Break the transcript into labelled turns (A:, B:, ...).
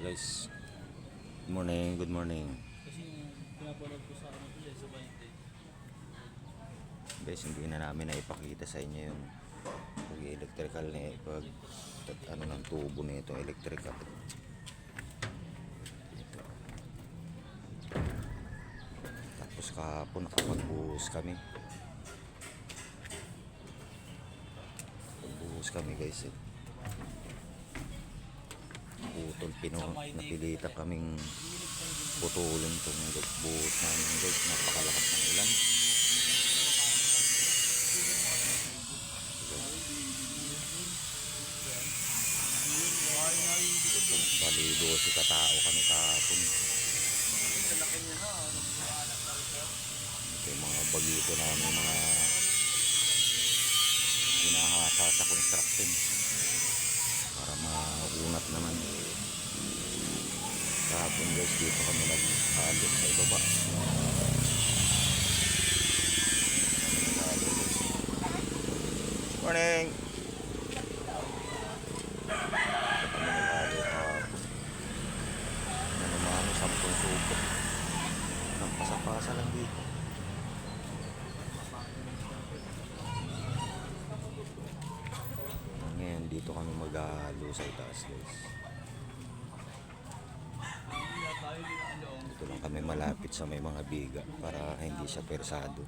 A: guys. Good morning, good morning.
B: Kasi pinapanood ko sa ano ko sa 20.
A: Guys, hindi na namin naipakita sa inyo yung pag-electrical na ano ng tubo na itong electrical. Ito. Tapos kahapon nakapagbuhos kami. Pagbuhos kami guys eh. Napilitan kaming putulin itong buhos namin guys. Napakalakas ng ulan. Bali 12 katao kami kahapon. Ito yung mga bagito namin, mga hinahasa sa construction para maunat naman. Kahapon guys, dito kami nag-alok sa ibaba. Morning! Nanumano 10 suko. Ang pasapasa lang dito. Ngayon dito kami mag-ahalo sa itaas guys. Dito lang kami malapit sa may mga biga para hindi siya persado.